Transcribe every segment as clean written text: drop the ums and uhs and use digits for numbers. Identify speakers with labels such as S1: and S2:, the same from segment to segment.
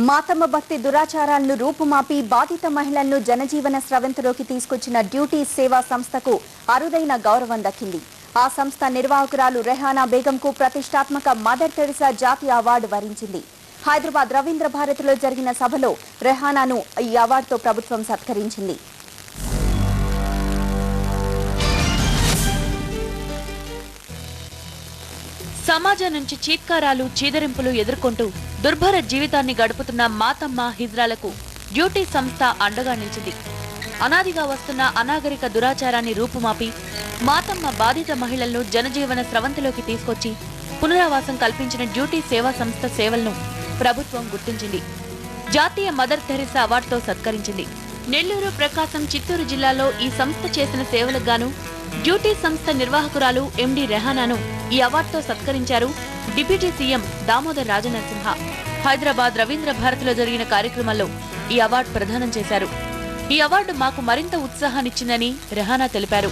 S1: మాతమ్మ భక్తి దురాచారాలను రూపుమాపి బాధిత మహిళలను జనజీవన స్రవంతిలోకి తీసుకొచ్చిన డ్యూటీ సేవా సంస్థకు అరుదైన గౌరవం దక్కింది. ఆ సంస్థ నిర్వాహకురాలు రెహానా బేగంకు ప్రతిష్టాత్మక మదర్ తెరిసా జాతీయ అవార్డు వరించింది. హైదరాబాద్ రవీంద్ర భారతిలో జరిగిన సభలో రెహానాను ఈ అవార్డుతో ప్రభుత్వం సత్కరించింది.
S2: సమాజం నుంచి చీత్కారాలు చీదరింపులు ఎదుర్కొంటూ దుర్భర జీవితాన్ని గడుపుతున్న మాతమ్మ హిజ్రాలకు డ్యూటీ సంస్థ అండగా నిలిచింది. అనాదిగా వస్తున్న అనాగరిక దురాచారాన్ని రూపుమాపి మాతమ్మ బాధిత మహిళలను జనజీవన స్రవంతిలోకి తీసుకొచ్చి పునరావాసం కల్పించిన డ్యూటీ సేవా సంస్థ సేవలను ప్రభుత్వం గుర్తించింది. జాతీయ మదర్ తెరిసా అవార్డుతో సత్కరించింది. నెల్లూరు, ప్రకాశం, చిత్తూరు జిల్లాలో ఈ సంస్థ చేసిన సేవలకు గాను డ్యూటీ సంస్థ నిర్వాహకురాలు ఎండి రెహానాను ఈ అవార్డుతో సత్కరించారు డిప్యూటీ సీఎం దామోదర్ రాజనరసింహ. హైదరాబాద్ రవీంద్ర భారతిలో జరిగిన కార్యక్రమంలో ఈ అవార్డు ప్రదానం చేశారు. ఈ అవార్డు మాకు మరింత ఉత్సాహాన్నిచ్చిందని రెహానా తెలిపారు.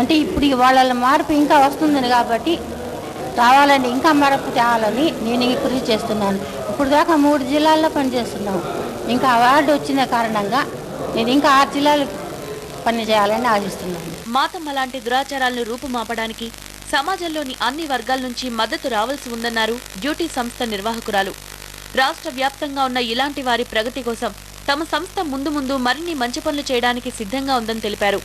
S3: అంటే ఇప్పుడు వాళ్ళ మార్పు ఇంకా వస్తుందని కాబట్టి రావాలని, ఇంకా మార్పు తేవాలని నేను కృషి చేస్తున్నాను. ఇప్పుడు దాకా 3 జిల్లాల్లో పనిచేస్తున్నాము. ఇంకా అవార్డు వచ్చిన కారణంగా నేను ఇంకా 6 జిల్లాలు పనిచేయాలని ఆశిస్తున్నాను.
S2: మాతమ్మ లాంటి దురాచారాలను రూపుమాపడానికి సమాజంలోని అన్ని వర్గాల నుంచి మద్దతు రావాల్సి ఉందన్నారు డ్యూటీ సంస్థ నిర్వాహకురాలు. రాష్ట్ర వ్యాప్తంగా ఉన్న ఇలాంటి వారి ప్రగతి కోసం తమ సంస్థ ముందు మరిన్ని మంచి పనులు చేయడానికి సిద్ధంగా ఉందని తెలిపారు.